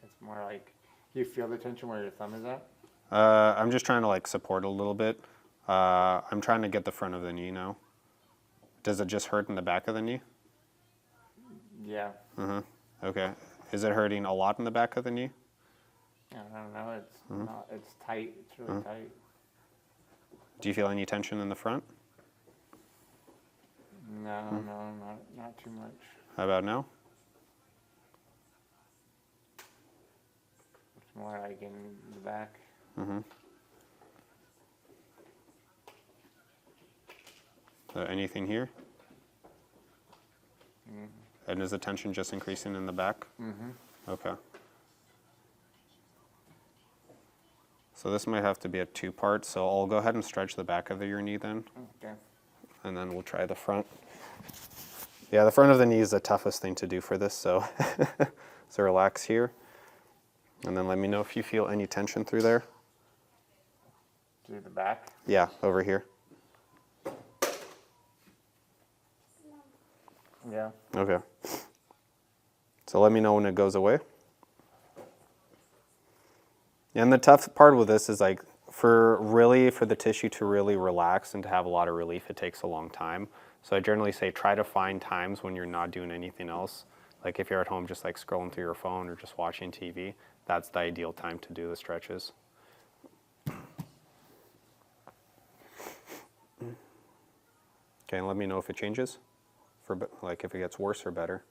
It's more like you feel the tension where your thumb is at. I'm just trying to like support a little bit. I'm trying to get the front of the knee now. Does it just hurt in the back of the knee? Yeah. Okay. Is it hurting a lot in the back of the knee? I don't know. It's not. It's tight. It's really tight. Do you feel any tension in the front? No, not too much. How about now? It's more like in the back. So anything here? And is the tension just increasing in the back? Okay. So this might have to be a two-part, so I'll go ahead and stretch the back of your knee then, Okay. and then we'll try the front. Yeah, the front of the knee is the toughest thing to do for this, so so relax here. And then let me know if you feel any tension through there. Through the back. Yeah, over here. Yeah. Okay. So let me know when it goes away. And the tough part with this is like for the tissue to really relax and to have a lot of relief, it takes a long time. So I generally say try to find times when you're not doing anything else. Like if you're at home just like scrolling through your phone or just watching TV, that's the ideal time to do the stretches. Okay, and let me know if it changes, like if it gets worse or better.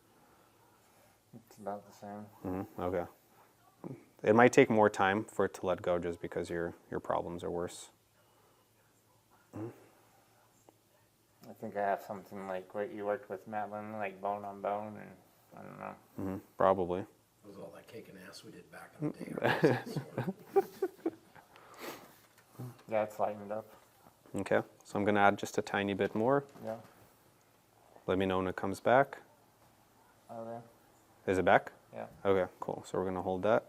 It's about the same. Okay. It might take more time for it to let go just because your problems are worse. I think I have something like what you worked with Madeline, like bone on bone, and I don't know. Probably. It was all that kicking ass we did back in the day. Right? Yeah, it's lightened up. Okay, so I'm going to add just a tiny bit more. Yeah. Let me know when it comes back. Okay. Is it back? Yeah. Okay, cool. So we're going to hold that.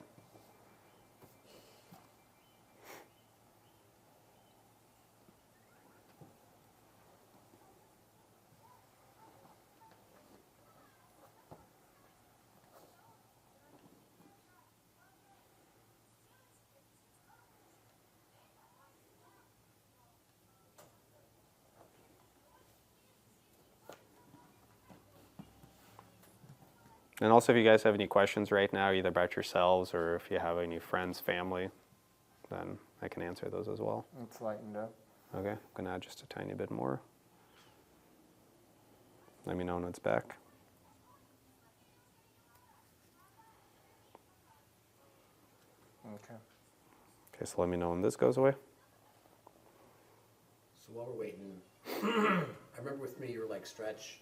And also, if you guys have any questions right now, either about yourselves or if you have any friends, family, then I can answer those as well. It's lightened up. Okay, I'm going to add just a tiny bit more. Let me know when it's back. Okay. Okay, so let me know when this goes away. So while we're waiting, I remember with me, you're like stretch,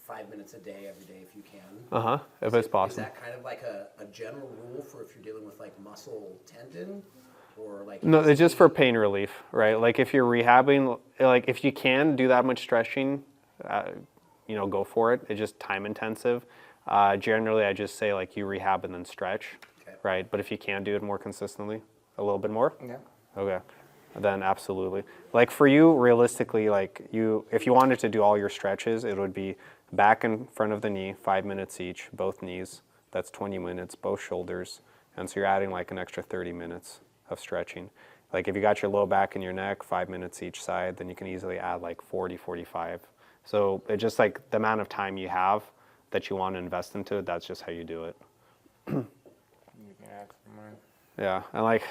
5 minutes a day, every day if you can. If it's Is possible. that kind of like a general rule for if you're dealing with like muscle tendon or like? No, it's just for pain relief, right? Like if you're rehabbing, like if you can do that much stretching, go for it. It's just time intensive. Generally, I just say like you rehab and then stretch, Okay. right? But if you can do it more consistently, a little bit more, Yeah. okay, then absolutely. Like for you, realistically, if you wanted to do all your stretches, it would be back in front of the knee, 5 minutes each, both knees. That's 20 minutes, both shoulders. And so you're adding like an extra 30 minutes of stretching. Like if you got your low back and your neck, 5 minutes each side, then you can easily add like 40, 45. So it's just like the amount of time you have that you want to invest into it, that's just how you do it. You can add some more. Yeah, and like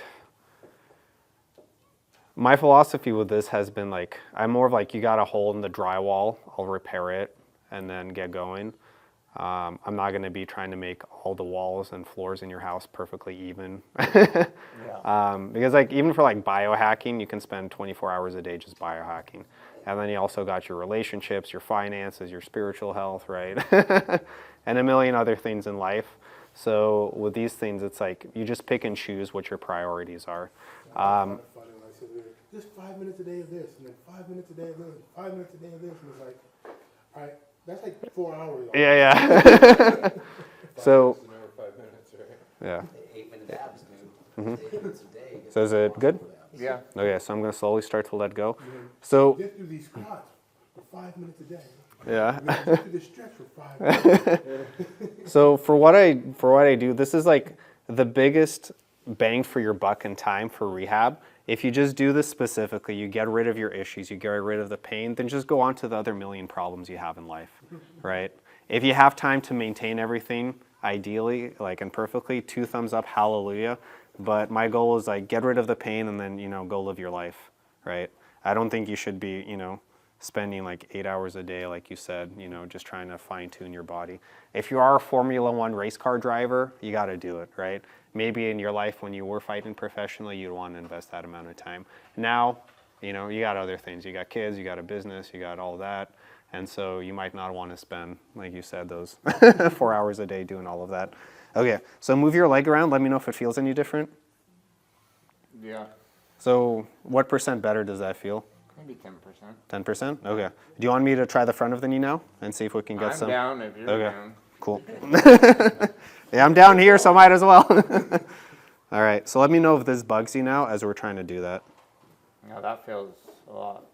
my philosophy with this has been like, I'm more of like, you got a hole in the drywall, I'll repair it and then get going. I'm not going to be trying to make all the walls and floors in your house perfectly even. Because like even for like biohacking, you can spend 24 hours a day just biohacking. And then you also got your relationships, your finances, your spiritual health, right? And a million other things in life. So with these things, it's like you just pick and choose what your priorities are. Funny when I said, just 5 minutes a day of this, and then 5 minutes a day of this, 5 minutes a day of this, and it's like, all right, that's like 4 hours. Yeah. So, 5 minutes, right? yeah. 8 minute abs, dude. 8 minutes a day. So is it good? Yeah. Okay, so I'm going to slowly start to let go. So, Just do these squats for 5 minutes a day. yeah. And then just do this stretch for 5 minutes. So for what I do, this is like the biggest bang for your buck and time for rehab. If you just do this specifically, you get rid of your issues, you get rid of the pain, then just go on to the other million problems you have in life, right? If you have time to maintain everything, ideally, like and perfectly, 2 thumbs up, hallelujah. But my goal is like get rid of the pain and then, go live your life, right? I don't think you should be, spending like 8 hours a day, like you said, just trying to fine tune your body. If you are a Formula One race car driver, you got to do it, right? Maybe in your life when you were fighting professionally, you'd want to invest that amount of time. Now, you got other things. You got kids, you got a business, you got all that. And so you might not want to spend, like you said, those 4 hours a day doing all of that. Okay, so move your leg around. Let me know if it feels any different. Yeah. So what % better does that feel? Maybe 10%. 10%? Okay. Do you want me to try the front of the knee now and see if we can get I'm some? down if you're Okay. down. Cool. Yeah, I'm down here, so I might as well. All right, so let me know if this bugs you now as we're trying to do that. No, that feels a lot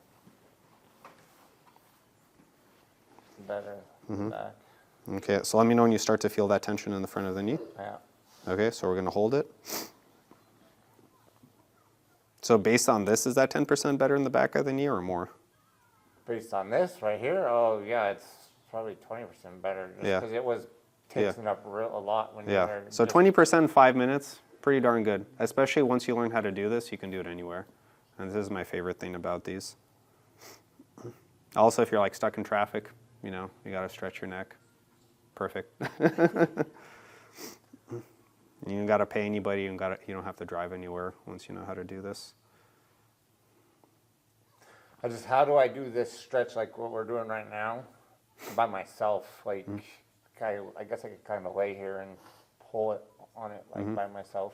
better. Back. Okay, so let me know when you start to feel that tension in the front of the knee. Yeah. Okay, so we're going to hold it. So based on this, is that 10% better in the back of the knee or more? Based on this right here, oh yeah, it's probably 20% better. Just Yeah. because it was tensing up a lot when you Yeah, were so just- 20% in 5 minutes, pretty darn good. Especially once you learn how to do this, you can do it anywhere. And this is my favorite thing about these. Also, if you're like stuck in traffic, you know, you got to stretch your neck. Perfect. You don't got to pay anybody. You don't have to drive anywhere once you know how to do this. How do I do this stretch like what we're doing right now by myself? Like, I guess I could kind of lay here and pull it on it like by myself.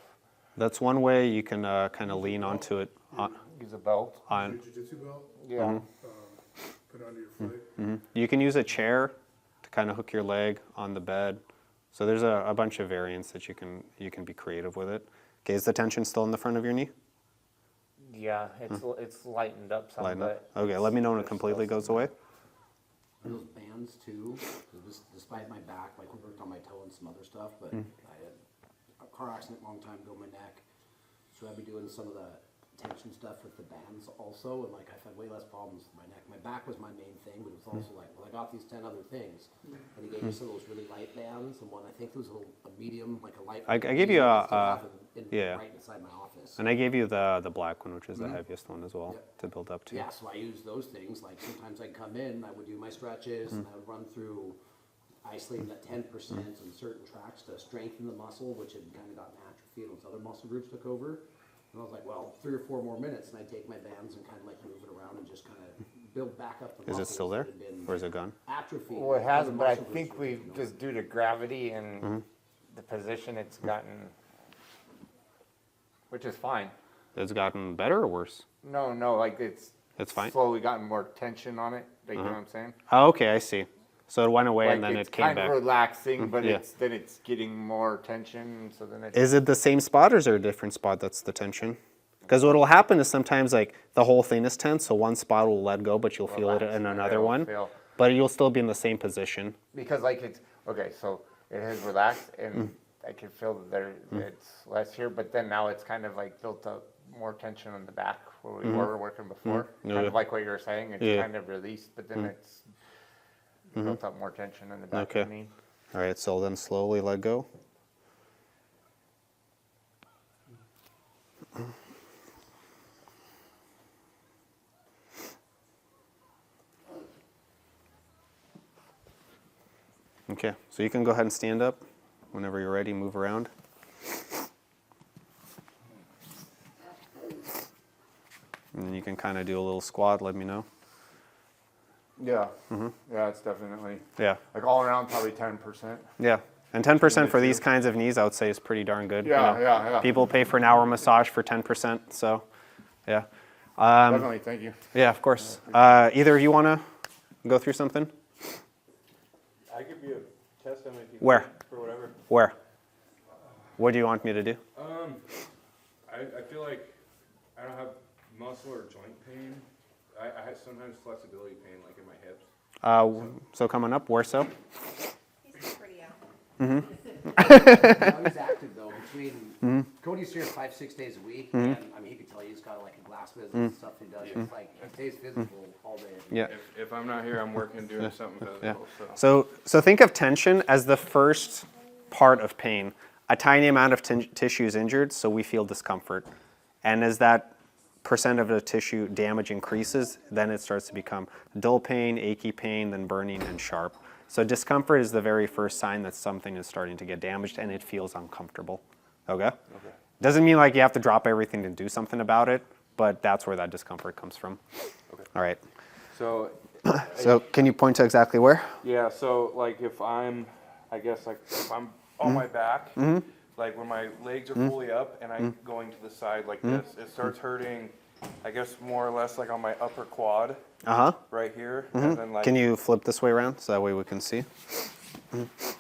That's one way you can kind of lean onto it. Use a belt. On. Jiu-jitsu belt, Yeah. put it under your foot. You can use a chair to kind of hook your leg on the bed. So there's a bunch of variants that you can be creative with it. Okay, is the tension still in the front of your knee? Yeah, it's lightened up some. Lighten up. But Okay, let me know when it completely goes away. And those bands too, 'cause despite my back, like we worked on my toe and some other stuff, but I had a car accident a long time ago, my neck. So I'd be doing some of the tension stuff with the bands also, and like I've had way less problems with my neck. My back was my main thing, but it was also like, well, I got these 10 other things. And he gave me some of those really light bands, and one I think was a medium, like a light. I gave you I still have it yeah. right inside my office. And I gave you the black one, which is the heaviest one as well, to build up to. Yeah, so I use those things. Like sometimes I'd come in, I would do my stretches, and I would run through isolating that 10% in certain tracks to strengthen the muscle, which had kind of gotten atrophied once other muscle groups took over. And I was like, well, 3 or 4 more minutes, and I'd take my bands and kind of like move it around and just kind of build back up the Is muscles it still that there, had been or is it gone? atrophied. Well, it has, Other but I muscle groups think were we've taking over. just due to gravity and the position it's gotten, which is fine. It's gotten better or worse? No, like it's fine? slowly gotten more tension on it. Like, you know what I'm saying? Oh, okay, I see. So it went away and Like then it's it came kind back. of relaxing, but yeah. it's getting more tension. So then it's Is it the same spot or is there a different spot that's the tension? Because what will happen is sometimes like the whole thing is tense, so one spot will let go, but you'll feel it in another one. But you'll still be in the same position. Because like it's okay, so it has relaxed and I can feel that it's less here, but then now it's kind of like built up more tension on the back where we were working before. Kind of like what you were saying, it's kind of released, but then it's built up more tension in the back. Okay. Of the knee. All right, so then slowly let go. Okay, so you can go ahead and stand up whenever you're ready, move around. And then you can kind of do a little squat, let me know. Yeah. Yeah, it's definitely Yeah, like all around probably 10%. yeah. And 10% for these kinds of knees, I would say, is pretty darn good. Yeah, yeah. People pay for an hour massage for 10%, so yeah. Definitely, thank you. Yeah, of course. Either of you want to go through something? I give you a test on my people. Where? For whatever. Where? What do you want me to do? I feel like I don't have muscle or joint pain. I have sometimes flexibility pain, like in my hips. So coming up, where so? He's pretty out. He's active though. Between Cody's here 5-6 days a week, and I mean he could tell you he's got like a glass business and stuff he does. It's like he stays physical all day. Yeah. If I'm not here, I'm working, doing something physical. Yeah. So. So think of tension as the first part of pain. A tiny amount of tissue is injured, so we feel discomfort. And as that percent of the tissue damage increases, then it starts to become dull pain, achy pain, then burning and sharp. So discomfort is the very first sign that something is starting to get damaged and it feels uncomfortable. Okay? Doesn't mean like you have to drop everything to do something about it, but that's where that discomfort comes from. Okay. All right. So. So can you point to exactly where? Yeah. So like if I'm on my back, like when my legs are fully up and I'm going to the side like this, it starts hurting. I guess more or less like on my upper quad. Right here, and then like. Can you flip this way around so that way we can see?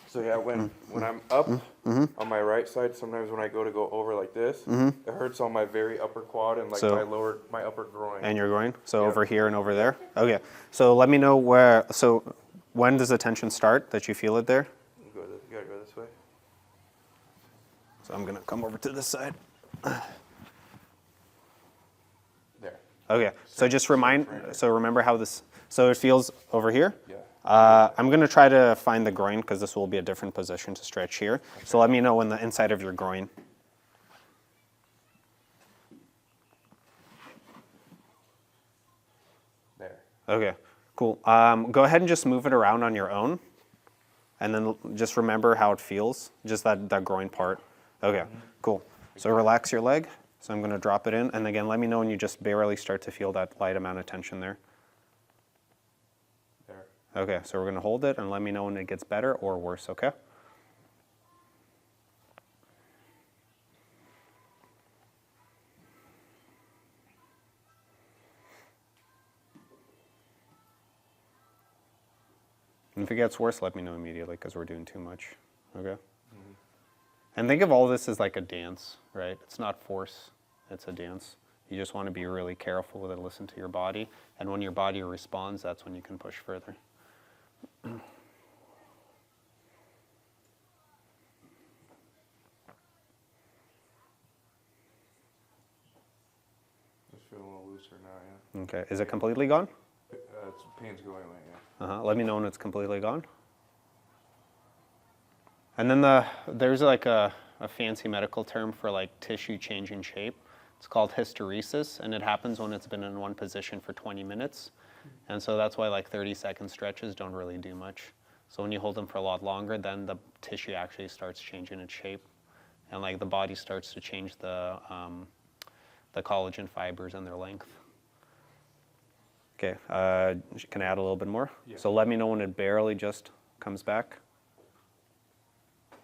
So yeah, when I'm up on my right side, sometimes when I go over like this, it hurts on my very upper quad and like So- my upper groin. And your groin? So Yep. over here and over there? Okay. So let me know where, so when does the tension start that you feel it there? You gotta go this way. So I'm going to come over to this side. There. Okay. So just remember how this, so it feels over here? Yeah. I'm going to try to find the groin because this will be a different position to stretch here. So let me know when the inside of your groin. There. Okay. Cool. Go ahead and just move it around on your own. And then just remember how it feels, just that groin part. Okay, cool. So relax your leg. So I'm going to drop it in. And again, let me know when you just barely start to feel that light amount of tension there. There. Okay, so we're going to hold it and let me know when it gets better or worse, okay? And if it gets worse, let me know immediately because we're doing too much, okay? And think of all this as like a dance, right? It's not force, it's a dance. You just want to be really careful with it, listen to your body. And when your body responds, that's when you can push further. Just feel a little looser now, yeah. Okay, is it completely gone? It's pain's going away, yeah. Let me know when it's completely gone. And then there's like a fancy medical term for like tissue changing shape. It's called hysteresis, and it happens when it's been in one position for 20 minutes. And so that's why like 30-second stretches don't really do much. So when you hold them for a lot longer, then the tissue actually starts changing its shape. And like the body starts to change the collagen fibers and their length. Okay, can I add a little bit more? Yeah. So let me know when it barely just comes back.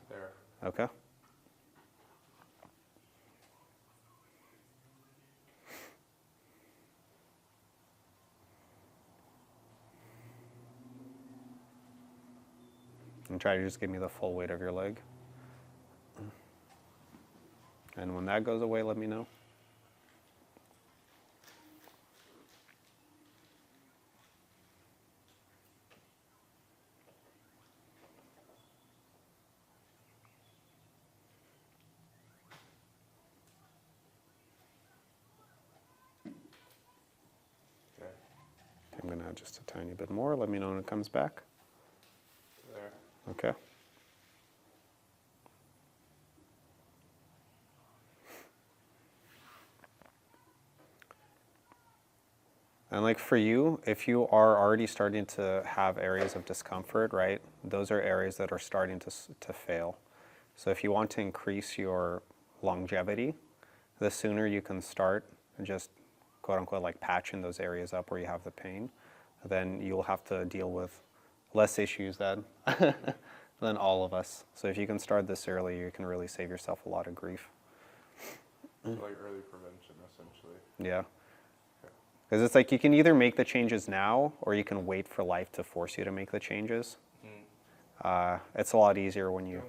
There. Okay. And try to just give me the full weight of your leg. And when that goes away, let me know. Okay. I'm going to add just a tiny bit more. Let me know when it comes back. There. Okay. And like for you, if you are already starting to have areas of discomfort, right, those are areas that are starting to fail. So if you want to increase your longevity, the sooner you can start and just quote unquote like patching those areas up where you have the pain, then you'll have to deal with less issues than all of us. So if you can start this early, you can really save yourself a lot of grief. So like early prevention, essentially. Yeah. Because it's like you can either make the changes now or you can wait for life to force you to make the changes. It's a lot easier when you...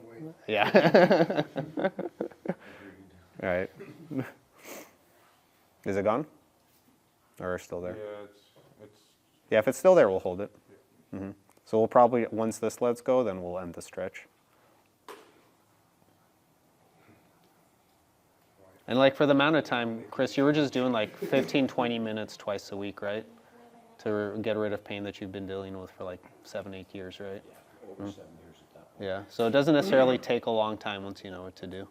Yeah. Right. Is it gone? Or still there? Yeah, it's Yeah, if it's still there, we'll hold it. So we'll probably, once this lets go, then we'll end the stretch. And like for the amount of time, Chris, you were just doing like 15, 20 minutes twice a week, right? To get rid of pain that you've been dealing with for like 7, 8 years, right? Over 7 years at that point. Yeah, so it doesn't necessarily take a long time once you know what to do.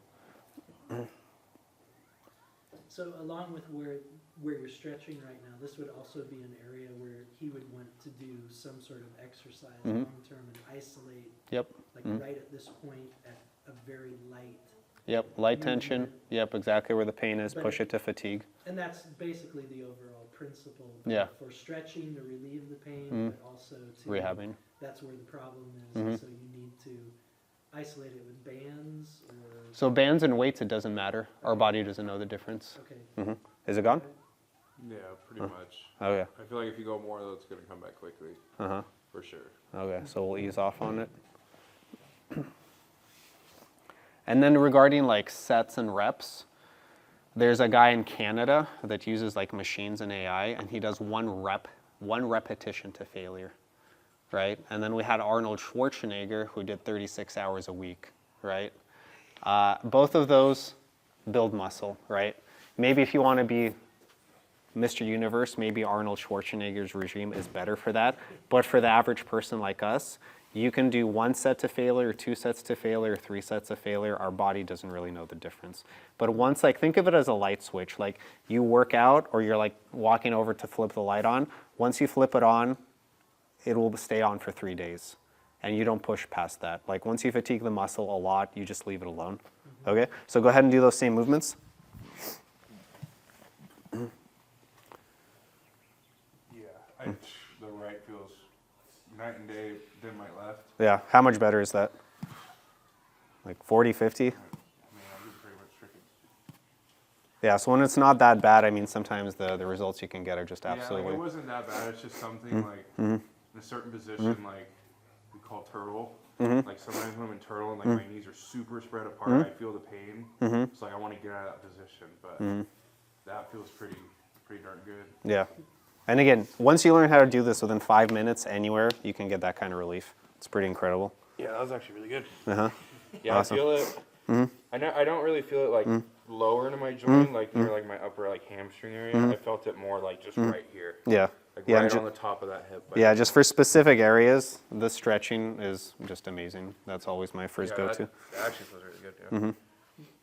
So along with where you're stretching right now, this would also be an area where he would want to do some sort of exercise long term and isolate, Yep. like right at this point at a very light. Yep, light tension. Yep, exactly where the pain is. But Push it to fatigue. And that's basically the overall principle. Yeah. For stretching to relieve the pain, but also to Rehabbing. That's where the problem is. So you need to isolate it with bands or. So bands and weights, it doesn't matter. Our body doesn't know the difference. Okay. Is it gone? yeah, pretty much. Oh yeah. I feel like if you go more, though, it's gonna come back quickly, for sure. Okay, so we'll ease off on it. And then regarding like sets and reps, there's a guy in Canada that uses like machines and AI, and he does one repetition to failure, right? And then we had Arnold Schwarzenegger who did 36 hours a week, right? Both of those build muscle, right? Maybe if you want to be Mr. Universe, maybe Arnold Schwarzenegger's regime is better for that. But for the average person like us, you can do 1 set to failure, 2 sets to failure, 3 sets of failure. Our body doesn't really know the difference. But once, like, think of it as a light switch. Like, you work out or you're like walking over to flip the light on. Once you flip it on, it will stay on for 3 days. And you don't push past that. Like once you fatigue the muscle a lot, you just leave it alone. Okay, so go ahead and do those same movements. Yeah, the right feels night and day than my left. Yeah, how much better is that? Like 40, 50? I mean, I'm just pretty much stricken. Yeah, so when it's not that bad, I mean, sometimes the results you can get are just absolutely... Yeah, like it wasn't that bad. It's just something like in a certain position, like we call turtle. Like sometimes when I'm in turtle and like my knees are super spread apart, I feel the pain. It's like I want to get out of that position, but that feels pretty darn good. Yeah. And again, once you learn how to do this within 5 minutes anywhere, you can get that kind of relief. It's pretty incredible. Yeah, that was actually really good. Uh-huh. Yeah, Awesome. I feel it. I don't really feel it like lower into my joint, like near like my upper like hamstring area. I felt it more like just right here. Yeah. Like Yeah, right on the top of that hip. Like, yeah, just for specific areas, the stretching is just amazing. That's always my first yeah, go-to. that actually feels really good. Yeah.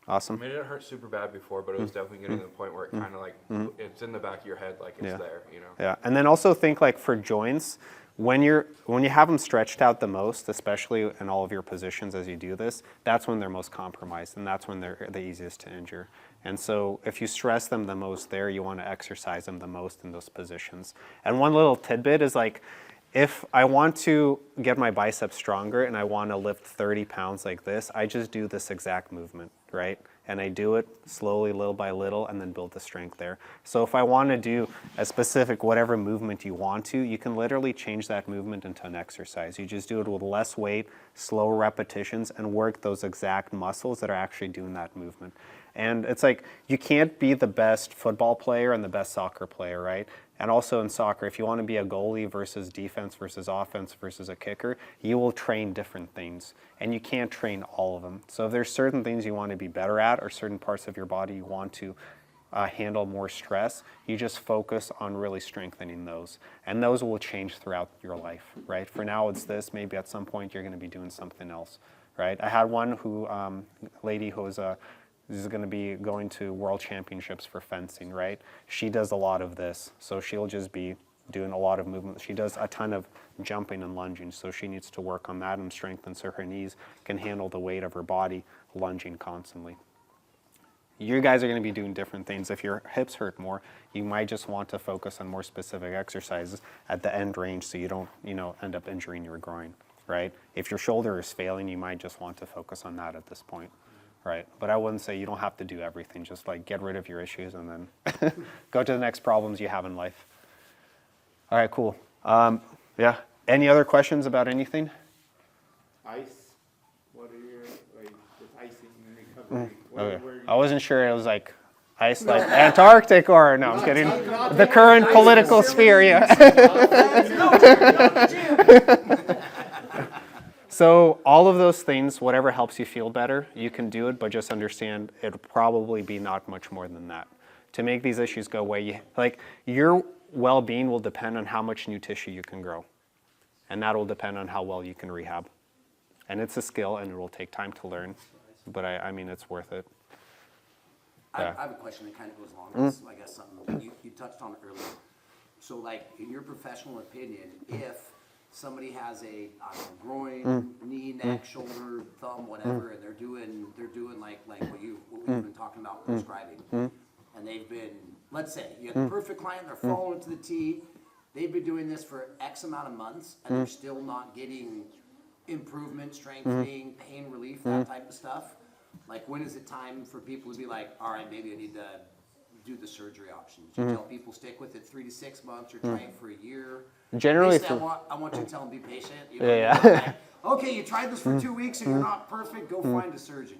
I Awesome. mean, it didn't hurt super bad before, but it was definitely getting to the point where it kind of like it's in the back of your head, like it's Yeah. there, you know. Yeah, and then also think like for joints, when you have them stretched out the most, especially in all of your positions as you do this, that's when they're most compromised, and that's when they're the easiest to injure. And so if you stress them the most there, you want to exercise them the most in those positions. And one little tidbit is like, if I want to get my biceps stronger and I want to lift 30 pounds like this, I just do this exact movement, right? And I do it slowly, little by little, and then build the strength there. So if I want to do a specific whatever movement you want to, you can literally change that movement into an exercise. You just do it with less weight, slower repetitions, and work those exact muscles that are actually doing that movement. And it's like, you can't be the best football player and the best soccer player, right? And also in soccer, if you want to be a goalie versus defense versus offense versus a kicker, you will train different things. And you can't train all of them. So if there's certain things you want to be better at or certain parts of your body you want to handle more stress, you just focus on really strengthening those. And those will change throughout your life, right? For now it's this, maybe at some point you're going to be doing something else, right? I had one lady who was is going to be going to world championships for fencing, right? She does a lot of this, so she'll just be doing a lot of movement. She does a ton of jumping and lunging, so she needs to work on that and strengthen so her knees can handle the weight of her body lunging constantly. You guys are going to be doing different things. If your hips hurt more, you might just want to focus on more specific exercises at the end range so you don't, end up injuring your groin, right? If your shoulder is failing, you might just want to focus on that at this point. Right, but I wouldn't say you don't have to do everything. Just like get rid of your issues and then go to the next problems you have in life. All right, cool. Yeah. Any other questions about anything? Ice. What are your with icing and recovery? Okay. I wasn't sure it was like ice, like Antarctic or no. I'm kidding. The current political sphere. Yeah. So all of those things, whatever helps you feel better, you can do it, but just understand it'll probably be not much more than that. To make these issues go away, your well-being will depend on how much new tissue you can grow. And that will depend on how well you can rehab. And it's a skill and it will take time to learn, but I mean, it's worth it. Yeah. I have a question that kind of goes along with this, I guess something you touched on it earlier. So like, in your professional opinion, if somebody has a groin, knee, neck, shoulder, thumb, whatever, and they're doing like what we've been talking about prescribing, and they've been, let's say you have the perfect client, they're following to the T, they've been doing this for X amount of months, and they're still not getting improvement, strengthening, pain relief, that type of stuff. Like, when is it time for people to be like, all right, maybe I need to do the surgery option? Do you tell people stick with it 3 to 6 months or try it for a year? Generally, Basically, I want you to tell them be patient. Yeah. Like, okay, you tried this for 2 weeks and you're not perfect. Go find a surgeon.